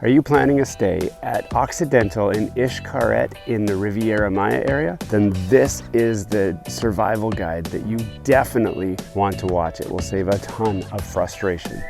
Are you planning a stay at Occidental in Xcaret in the Riviera Maya area? Then this is the survival guide that you definitely want to watch. It will save a ton of frustration.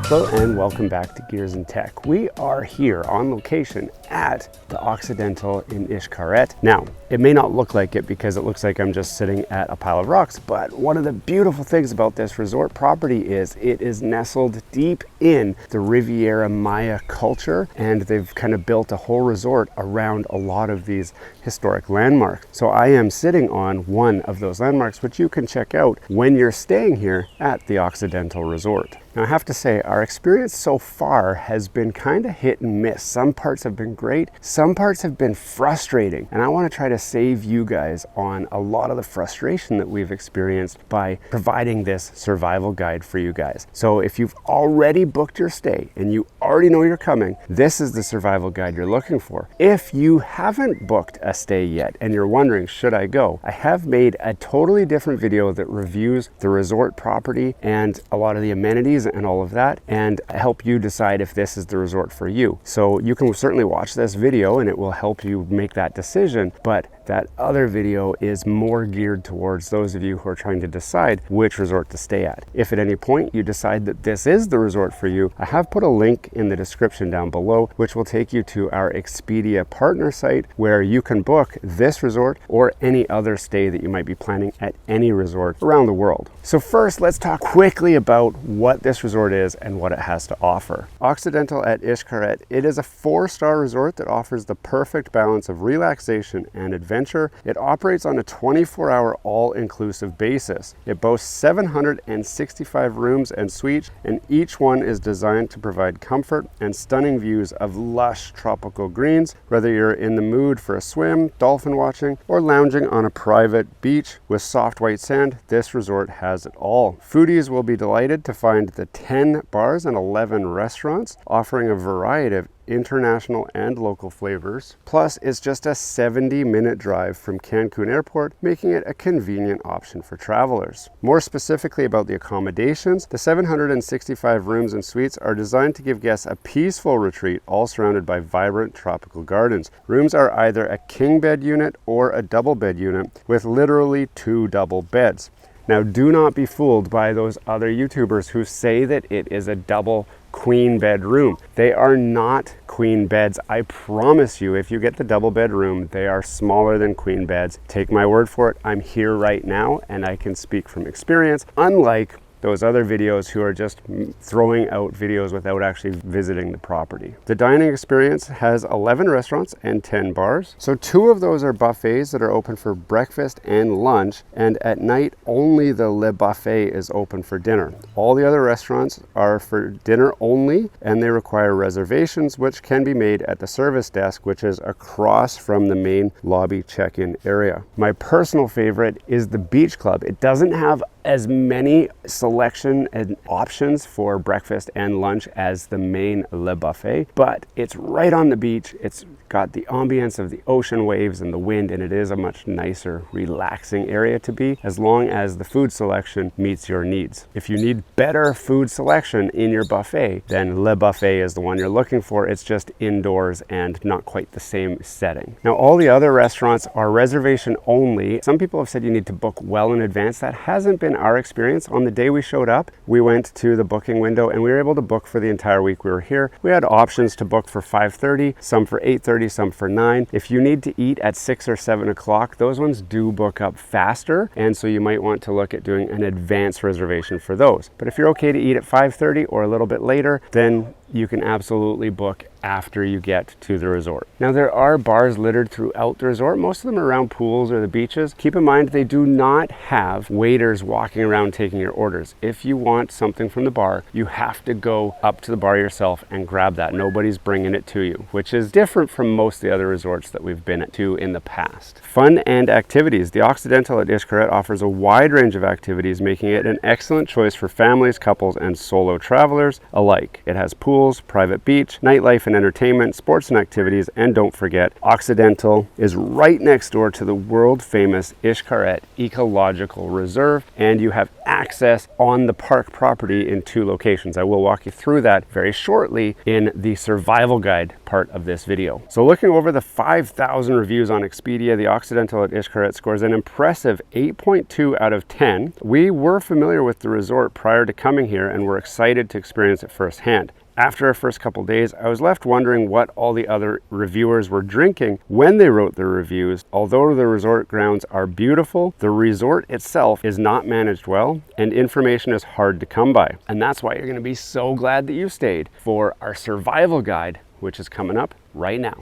Hello and welcome back to Gears and Tech. We are here on location at the Occidental in Xcaret. Now, it may not look like it because it looks like I'm just sitting at a pile of rocks, but one of the beautiful things about this resort property is it is nestled deep in the Riviera Maya culture, and they've kind of built a whole resort around a lot of these historic landmarks. So I am sitting on one of those landmarks, which you can check out when you're staying here at the Occidental Resort. Now, I have to say, our experience so far has been kind of hit and miss. Some parts have been great, some parts have been frustrating, and I want to try to save you guys on a lot of the frustration that we've experienced by providing this survival guide for you guys. So if you've already booked your stay and you already know you're coming, this is the survival guide you're looking for. If you haven't booked a stay yet and you're wondering, should I go? I have made a totally different video that reviews the resort property and a lot of the amenities and all of that, and help you decide if this is the resort for you. So you can certainly watch this video and it will help you make that decision, but that other video is more geared towards those of you who are trying to decide which resort to stay at. If at any point you decide that this is the resort for you, I have put a link in the description down below, which will take you to our Expedia partner site where you can book this resort or any other stay that you might be planning at any resort around the world. So first, let's talk quickly about what this resort is and what it has to offer. Occidental at Xcaret, it is a 4-star resort that offers the perfect balance of relaxation and adventure. It operates on a 24-hour all-inclusive basis. It boasts 765 rooms and suites, and each one is designed to provide comfort and stunning views of lush tropical greens. Whether you're in the mood for a swim, dolphin watching, or lounging on a private beach with soft white sand, this resort has it all. Foodies will be delighted to find the 10 bars and 11 restaurants offering a variety of international and local flavors. Plus, it's just a 70-minute drive from Cancun Airport, making it a convenient option for travelers. More specifically about the accommodations, the 765 rooms and suites are designed to give guests a peaceful retreat, all surrounded by vibrant tropical gardens. Rooms are either a king bed unit or a double bed unit with literally 2 double beds. Now, do not be fooled by those other YouTubers who say that it is a double queen bed room. They are not queen beds. I promise you, if you get the double bed room, they are smaller than queen beds. Take my word for it. I'm here right now and I can speak from experience, unlike those other videos who are just throwing out videos without actually visiting the property. The dining experience has 11 restaurants and 10 bars. So 2 of those are buffets that are open for breakfast and lunch, and at night only the Le Buffet is open for dinner. All the other restaurants are for dinner only, and they require reservations, which can be made at the service desk, which is across from the main lobby check-in area. My personal favorite is the Beach Club. It doesn't have as many selection and options for breakfast and lunch as the main Le Buffet, but it's right on the beach. It's got the ambience of the ocean waves and the wind, and it is a much nicer, relaxing area to be, as long as the food selection meets your needs. If you need better food selection in your buffet, then Le Buffet is the one you're looking for. It's just indoors and not quite the same setting. Now, all the other restaurants are reservation only. Some people have said you need to book well in advance. That hasn't been our experience. On the day we showed up, we went to the booking window and we were able to book for the entire week we were here. We had options to book for 5:30, some for 8:30, some for 9. If you need to eat at 6 or 7 o'clock, those ones do book up faster, and so you might want to look at doing an advance reservation for those. But if you're okay to eat at 5:30 or a little bit later, then you can absolutely book after you get to the resort. Now, there are bars littered throughout the resort. Most of them are around pools or the beaches. Keep in mind, they do not have waiters walking around taking your orders. If you want something from the bar, you have to go up to the bar yourself and grab that. Nobody's bringing it to you, which is different from most of the other resorts that we've been to in the past. Fun and activities. The Occidental at Xcaret offers a wide range of activities, making it an excellent choice for families, couples, and solo travelers alike. It has pool pools, private beach, nightlife and entertainment, sports and activities, and don't forget, Occidental is right next door to the world famous Xcaret Ecological Reserve, and you have access on the park property in 2 locations. I will walk you through that very shortly in the survival guide part of this video. So looking over the 5,000 reviews on Expedia, the Occidental at Xcaret scores an impressive 8.2 out of 10. We were familiar with the resort prior to coming here and were excited to experience it firsthand. After our first couple days, I was left wondering what all the other reviewers were drinking when they wrote their reviews. Although the resort grounds are beautiful, the resort itself is not managed well and information is hard to come by. And that's why you're going to be so glad that you stayed for our survival guide, which is coming up right now.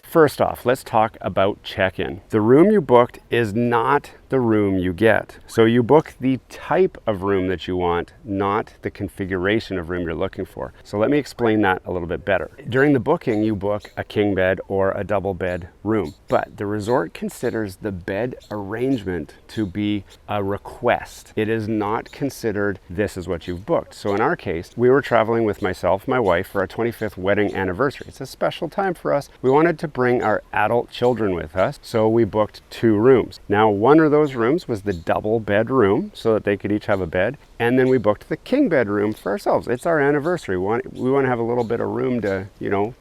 First off, let's talk about check-in. The room you booked is not the room you get. So you book the type of room that you want, not the configuration of room you're looking for. So let me explain that a little bit better. During the booking, you book a king bed or a double bed room, but the resort considers the bed arrangement to be a request. It is not considered this is what you've booked. So in our case, we were traveling with myself, my wife, for our 25th wedding anniversary. It's a special time for us. We wanted to bring our adult children with us, so we booked 2 rooms. Now, one of those rooms was the double bedroom so that they could each have a bed, and then we booked the king bedroom for ourselves. It's our anniversary. We want to have a little bit of room to,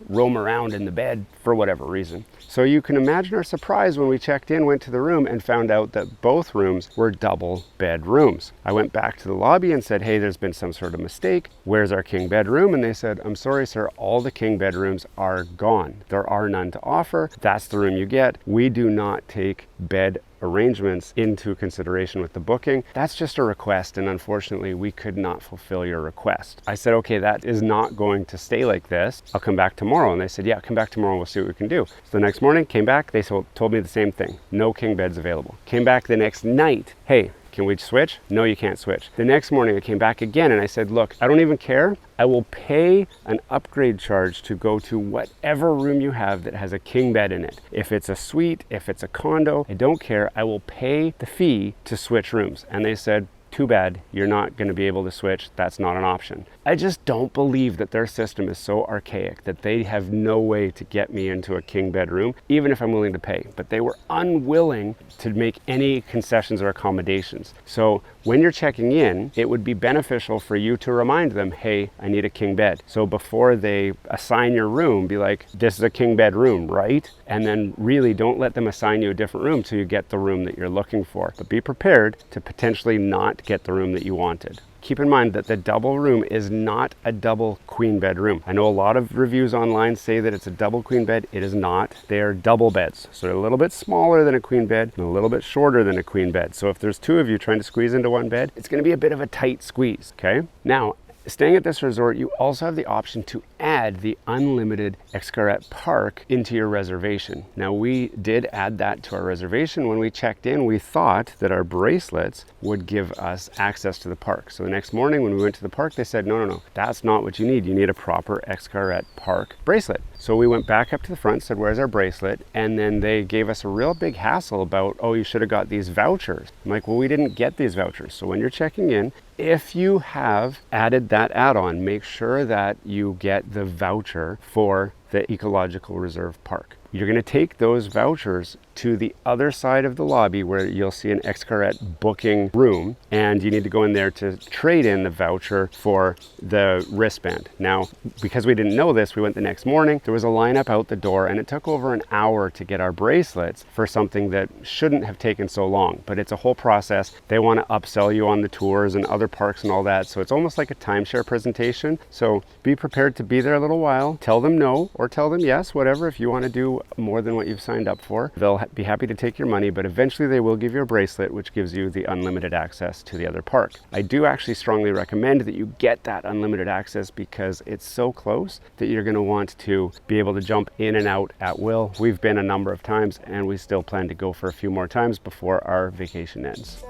roam around in the bed for whatever reason. So you can imagine our surprise when we checked in, went to the room, and found out that both rooms were double bedrooms. I went back to the lobby and said, hey, there's been some sort of mistake. Where's our king bedroom? And they said, I'm sorry, sir, all the king bedrooms are gone. There are none to offer. That's the room you get. We do not take bed arrangements into consideration with the booking. That's just a request, and unfortunately we could not fulfill your request. I said, okay, that is not going to stay like this. I'll come back tomorrow. And they said, yeah, come back tomorrow, we'll see what we can do. So the next morning, came back, they told me the same thing. No king beds available. Came back the next night, hey, can we switch? No, you can't switch. The next morning I came back again and I said, look, I don't even care. I will pay an upgrade charge to go to whatever room you have that has a king bed in it. If it's a suite, if it's a condo, I don't care. I will pay the fee to switch rooms. And they said, too bad, you're not going to be able to switch. That's not an option. I just don't believe that their system is so archaic that they have no way to get me into a king bedroom, even if I'm willing to pay. But they were unwilling to make any concessions or accommodations. So when you're checking in, it would be beneficial for you to remind them, hey, I need a king bed. So before they assign your room, be like, this is a king bed room, right? And then really don't let them assign you a different room till you get the room that you're looking for. But be prepared to potentially not get the room that you wanted. Keep in mind that the double room is not a double queen bed room. I know a lot of reviews online say that it's a double queen bed. It is not. They are double beds. So they're a little bit smaller than a queen bed and a little bit shorter than a queen bed. So if there's 2 of you trying to squeeze into one bed, it's going to be a bit of a tight squeeze, okay? Now, staying at this resort, you also have the option to add the unlimited Xcaret Park into your reservation. Now, we did add that to our reservation. When we checked in, we thought that our bracelets would give us access to the park. So the next morning when we went to the park, they said, no, that's not what you need. You need a proper Xcaret Park bracelet. So we went back up to the front, said, where's our bracelet? And then they gave us a real big hassle about, oh, you should have got these vouchers. I'm like, well, we didn't get these vouchers. So when you're checking in, if you have added that add-on, make sure that you get the voucher for the Ecological Reserve Park. You're going to take those vouchers to the other side of the lobby where you'll see an Xcaret booking room, and you need to go in there to trade in the voucher for the wristband. Now, because we didn't know this, we went the next morning. There was a lineup out the door, and it took over an hour to get our bracelets for something that shouldn't have taken so long, but it's a whole process. They want to upsell you on the tours and other parks and all that, so it's almost like a timeshare presentation. So be prepared to be there a little while. Tell them no or tell them yes, whatever. If you want to do more than what you've signed up for, they'll be happy to take your money, but eventually they will give you a bracelet, which gives you the unlimited access to the other park. I do actually strongly recommend that you get that unlimited access because it's so close that you're going to want to be able to jump in and out at will. We've been a number of times, and we still plan to go for a few more times before our vacation ends.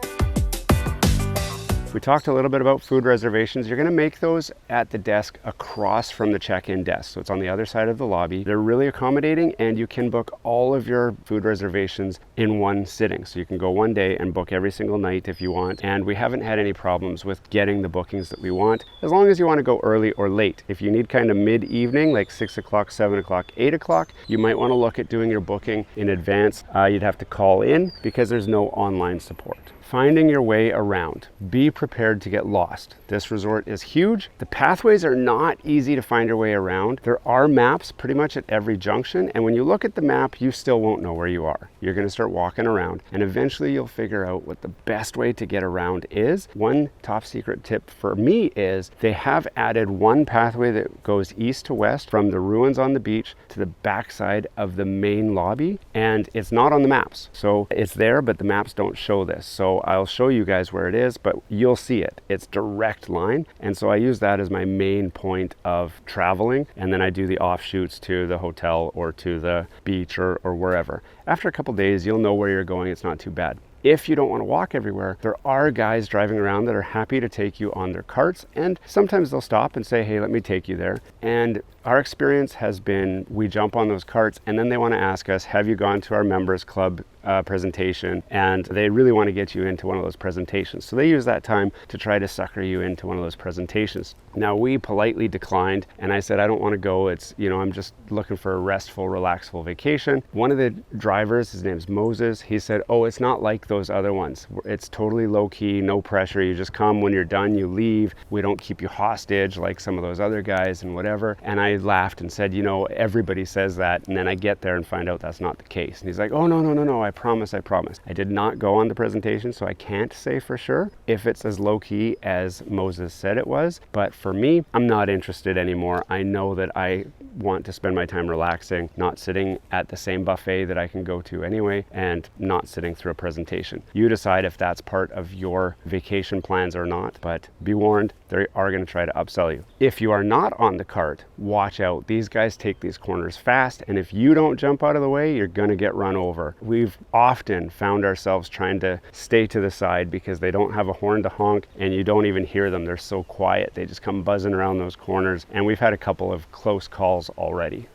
We talked a little bit about food reservations. You're going to make those at the desk across from the check-in desk. So it's on the other side of the lobby. They're really accommodating, and you can book all of your food reservations in one sitting. So you can go one day and book every single night if you want. And we haven't had any problems with getting the bookings that we want, as long as you want to go early or late. If you need kind of mid-evening, like 6 o'clock, 7 o'clock, 8 o'clock, you might want to look at doing your booking in advance. You'd have to call in because there's no online support. Finding your way around. Be prepared to get lost. This resort is huge. The pathways are not easy to find your way around. There are maps pretty much at every junction, and when you look at the map, you still won't know where you are. You're going to start walking around, and eventually you'll figure out what the best way to get around is. One top secret tip for me is they have added one pathway that goes east to west from the ruins on the beach to the backside of the main lobby, and it's not on the maps. So it's there, but the maps don't show this. So I'll show you guys where it is, but you'll see it. It's direct line. And so I use that as my main point of traveling. And then I do the offshoots to the hotel or to the beach or wherever. After a couple days, you'll know where you're going. It's not too bad. If you don't want to walk everywhere, there are guys driving around that are happy to take you on their carts, and sometimes they'll stop and say, hey, let me take you there. And our experience has been, we jump on those carts and then they want to ask us, have you gone to our members club presentation? And they really want to get you into one of those presentations. So they use that time to try to sucker you into one of those presentations. Now, we politely declined, and I said, I don't want to go. It's, I'm just looking for a restful, relaxful vacation. One of the drivers, his name's Moses, he said, oh, it's not like those other ones. It's totally low key, no pressure. You just come, when you're done, you leave. We don't keep you hostage like some of those other guys and whatever. And I laughed and said, everybody says that. And then I get there and find out that's not the case. And he's like, oh, no, I promise. I did not go on the presentation, so I can't say for sure if it's as low key as Moses said it was. But for me, I'm not interested anymore. I know that I want to spend my time relaxing, not sitting at the same buffet that I can go to anyway, and not sitting through a presentation. You decide if that's part of your vacation plans or not, but be warned, they are going to try to upsell you. If you are not on the cart, watch out. These guys take these corners fast, and if you don't jump out of the way, you're going to get run over. We've often found ourselves trying to stay to the side because they don't have a horn to honk, and you don't even hear them. They're so quiet. They just come buzzing around those corners, and we've had a couple of close calls already.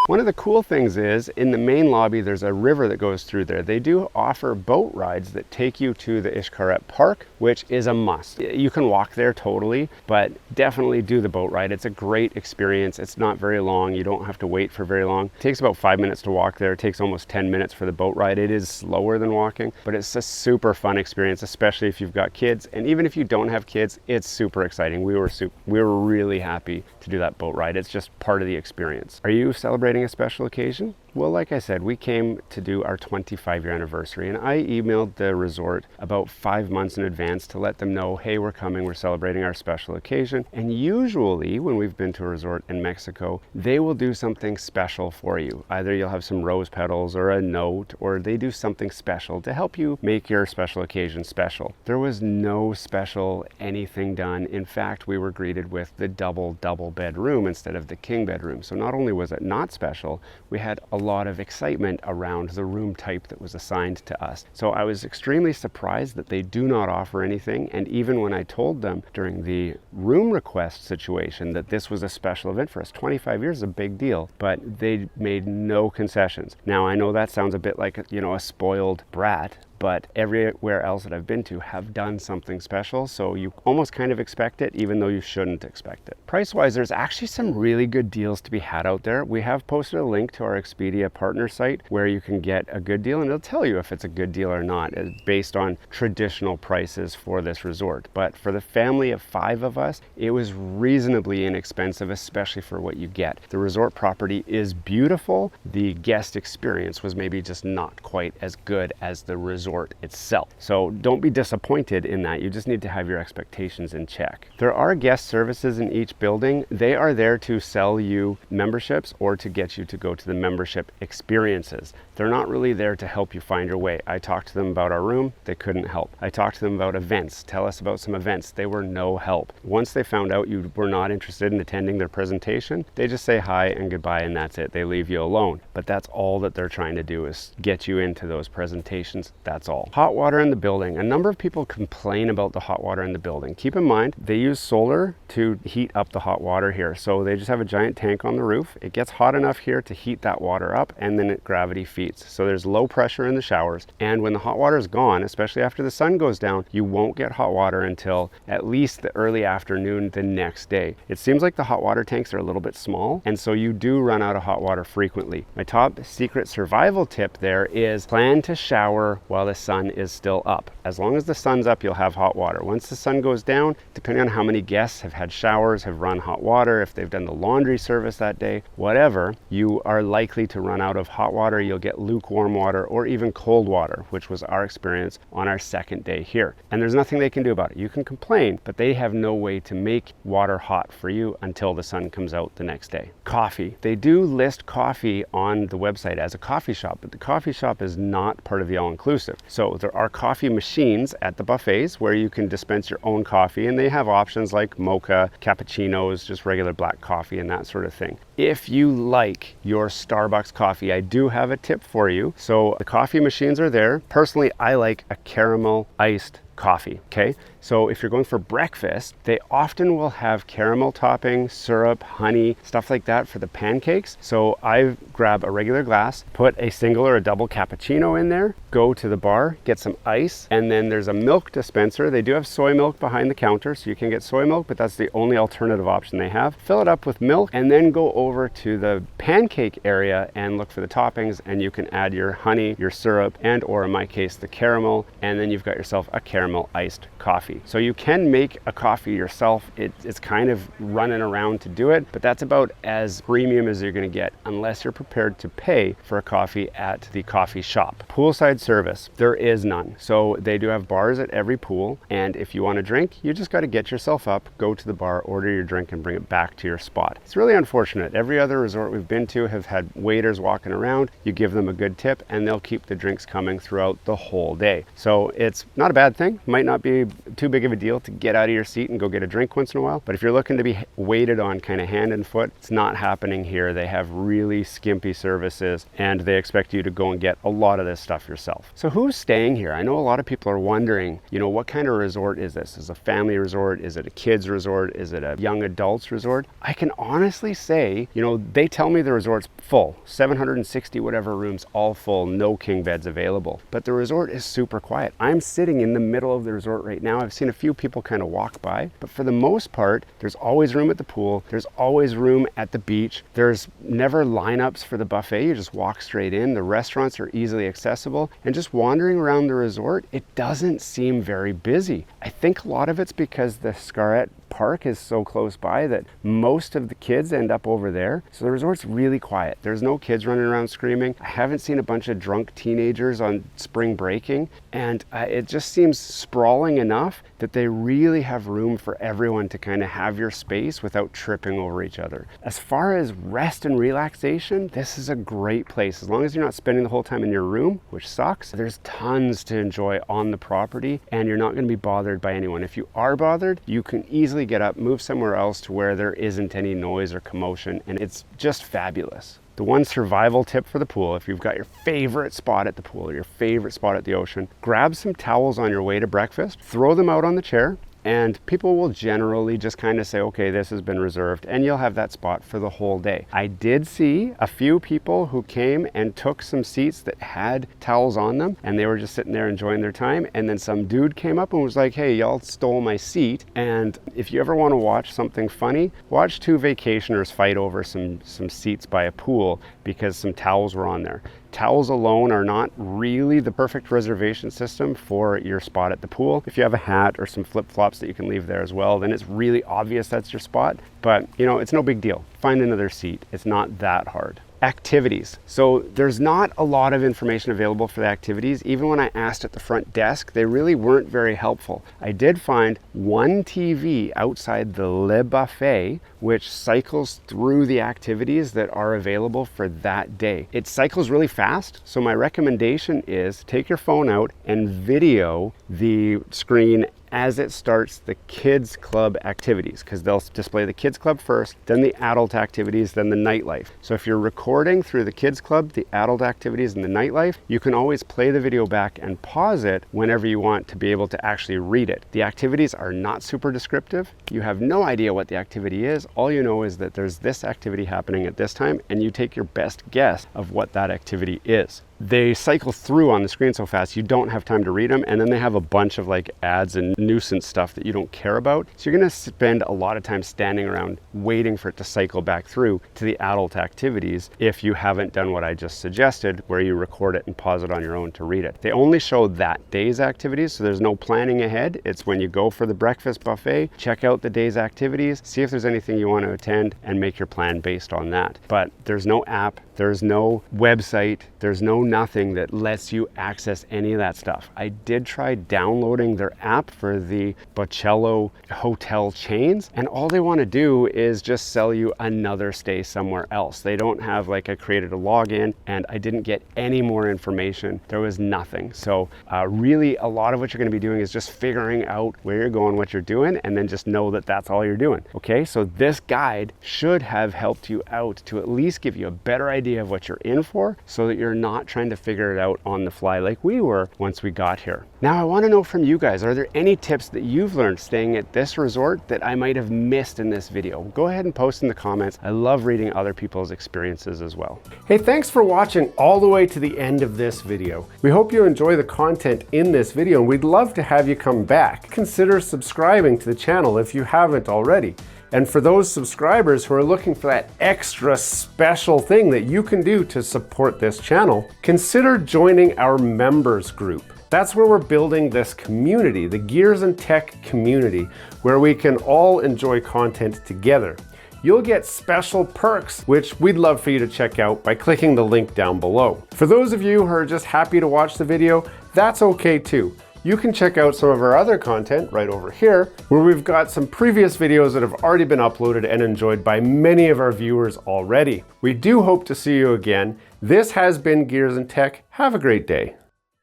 One of the cool things is, in the main lobby, there's a river that goes through there. They do offer boat rides that take you to the Xcaret Park, which is a must. You can walk there totally, but definitely do the boat ride. It's a great experience. It's not very long. You don't have to wait for very long. It takes about 5 minutes to walk there. It takes almost 10 minutes for the boat ride. It is slower than walking, but it's a super fun experience, especially if you've got kids. And even if you don't have kids, it's super exciting. We were really happy to do that boat ride. It's just part of the experience. Are you celebrating a special occasion? Well, like I said, we came to do our 25-year anniversary, and I emailed the resort about 5 months in advance to let them know, hey, we're coming, we're celebrating our special occasion. And usually when we've been to a resort in Mexico, they will do something special for you. Either you'll have some rose petals or a note, or they do something special to help you make your special occasion special. There was no special anything done. In fact, we were greeted with the double bedroom instead of the king bedroom. So not only was it not special, we had a lot of excitement around the room type that was assigned to us. So I was extremely surprised that they do not offer anything. And even when I told them during the room request situation that this was a special event for us, 25 years is a big deal, but they made no concessions. Now, I know that sounds a bit like, a spoiled brat, but everywhere else that I've been to have done something special, so you almost kind of expect it, even though you shouldn't expect it. Price-wise, there's actually some really good deals to be had out there. We have posted a link to our Expedia partner site where you can get a good deal, and it'll tell you if it's a good deal or not, based on traditional prices for this resort. But for the family of 5 of us, it was reasonably inexpensive, especially for what you get. The resort property is beautiful. The guest experience was maybe just not quite as good as the resort itself. So don't be disappointed in that. You just need to have your expectations in check. There are guest services in each building. They are there to sell you memberships or to get you to go to the membership experiences. They're not really there to help you find your way. I talked to them about our room, they couldn't help. I talked to them about events, tell us about some events. They were no help. Once they found out you were not interested in attending their presentation, they just say hi and goodbye and that's it. They leave you alone. But that's all that they're trying to do, is get you into those presentations. That's all. Hot water in the building. A number of people complain about the hot water in the building. Keep in mind, they use solar to heat up the hot water here. So they just have a giant tank on the roof. It gets hot enough here to heat that water up, and then it gravity feeds. So there's low pressure in the showers. And when the hot water is gone, especially after the sun goes down, you won't get hot water until at least the early afternoon the next day. It seems like the hot water tanks are a little bit small, and so you do run out of hot water frequently. My top secret survival tip there is plan to shower while the sun is still up. As long as the sun's up, you'll have hot water. Once the sun goes down, depending on how many guests have had showers, have run hot water, if they've done the laundry service that day, whatever, you are likely to run out of hot water. You'll get lukewarm water or even cold water, which was our experience on our second day here. And there's nothing they can do about it. You can complain, but they have no way to make water hot for you until the sun comes out the next day. Coffee. They do list coffee on the website as a coffee shop, but the coffee shop is not part of the all-inclusive. So there are coffee machines at the buffets where you can dispense your own coffee, and they have options like mocha, cappuccinos, just regular black coffee and that sort of thing. If you like your Starbucks coffee, I do have a tip for you. So the coffee machines are there. Personally, I like a caramel iced coffee, okay? So if you're going for breakfast, they often will have caramel topping, syrup, honey, stuff like that for the pancakes. So I grab a regular glass, put a single or a double cappuccino in there, go to the bar, get some ice, and then there's a milk dispenser. They do have soy milk behind the counter, so you can get soy milk, but that's the only alternative option they have. Fill it up with milk and then go over to the pancake area and look for the toppings, and you can add your honey, your syrup, and or in my case, the caramel, and then you've got yourself a caramel iced coffee. So you can make a coffee yourself. It's kind of running around to do it, but that's about as premium as you're gonna get unless you're prepared to pay for a coffee at the coffee shop. Poolside service, there is none. So they do have bars at every pool, and if you want a drink, you just gotta get yourself up, go to the bar, order your drink, and bring it back to your spot. It's really unfortunate. Every other resort we've been to have had waiters walking around. You give them a good tip, and they'll keep the drinks coming throughout the whole day. So it's not a bad thing. Might not be too big of a deal to get out of your seat and go get a drink once in a while, but if you're looking to be waited on kind of hand and foot, it's not happening here. They have really skimpy services, and they expect you to go and get a lot of this stuff yourself. So who's staying here? I know a lot of people are wondering, you know, what kind of resort is this? Is it a family resort? Is it a kids resort? Is it a young adults resort? I can honestly say, you know, they tell me the resort's full, 760 whatever rooms, all full, no king beds available, but the resort is super quiet. I'm sitting in the middle of the resort right now. I've seen a few people kind of walk by, but for the most part, there's always room at the pool. There's always room at the beach. There's never lineups for the buffet. You just walk straight in. The restaurants are easily accessible, and just wandering around the resort, it doesn't seem very busy. I think a lot of it's because the Xcaret park is so close by that most of the kids end up over there. So the resort's really quiet. There's no kids running around screaming. I haven't seen a bunch of drunk teenagers on spring breaking, and it just seems sprawling enough that they really have room for everyone to kind of have your space without tripping over each other. As far as rest and relaxation, this is a great place. As long as you're not spending the whole time in your room, which sucks, there's tons to enjoy on the property, and you're not going to be bothered by anyone. If you are bothered, you can easily get up, move somewhere else to where there isn't any noise or commotion, and it's just fabulous. The one survival tip for the pool, if you've got your favorite spot at the pool or your favorite spot at the ocean, grab some towels on your way to breakfast, throw them out on the chair, and people will generally just kind of say, okay, this has been reserved, and you'll have that spot for the whole day. I did see a few people who came and took some seats that had towels on them, and they were just sitting there enjoying their time, and then some dude came up and was like, hey, y'all stole my seat. And if you ever want to watch something funny, watch two vacationers fight over some seats by a pool because some towels were on there. Towels alone are not really the perfect reservation system for your spot at the pool. If you have a hat or some flip-flops that you can leave there as well, then it's really obvious that's your spot. But, you know, it's no big deal. Find another seat. It's not that hard. activities. So there's not a lot of information available for the activities. Even when I asked at the front desk, they really weren't very helpful. I did find one TV outside the Le Buffet, which cycles through the activities that are available for that day. It cycles really fast, so my recommendation is take your phone out and video the screen as it starts the kids club activities, because they'll display the kids club first, then the adult activities, then the nightlife. So if you're recording through the kids club, the adult activities, and the nightlife, you can always play the video back and pause it whenever you want to be able to actually read it. The activities are not super descriptive. You have no idea what the activity is. All you know is that there's this activity happening at this time, and you take your best guess of what that activity is. They cycle through on the screen so fast you don't have time to read them, and then they have a bunch of like ads and nuisance stuff that you don't care about. So you're going to spend a lot of time standing around waiting for it to cycle back through to the adult activities if you haven't done what I just suggested, where you record it and pause it on your own to read it. They only show that day's activities, so there's no planning ahead. It's when you go for the breakfast buffet, check out the day's activities, see if there's anything you want to attend, and make your plan based on that. But there's no app, there's no website, there's no nothing that lets you access any of that stuff. I did try downloading their app for the Bocello hotel chains, and all they want to do is just sell you another stay somewhere else. They don't have like, I created a login and I didn't get any more information. There was nothing. So really a lot of what you're going to be doing is just figuring out where you're going, what you're doing, and then just know that that's all you're doing. Okay, so this guide should have helped you out to at least give you a better idea of what you're in for, so that you're not trying to figure it out on the fly like we were once we got here. Now I want to know from you guys, are there any tips that you've learned staying at this resort that I might have missed in this video? Go ahead and post in the comments. I love reading other people's experiences as well. Hey, thanks for watching all the way to the end of this video. We hope you enjoy the content in this video, and we'd love to have you come back. Consider subscribing to the channel if you haven't already. And for those subscribers who are looking for that extra special thing that you can do to support this channel, consider joining our members group. That's where we're building this community, the Gears and Tech community, where we can all enjoy content together. You'll get special perks, which we'd love for you to check out by clicking the link down below. For those of you who are just happy to watch the video, that's okay too. You can check out some of our other content right over here, where we've got some previous videos that have already been uploaded and enjoyed by many of our viewers already. We do hope to see you again. This has been Gears and Tech. Have a great day.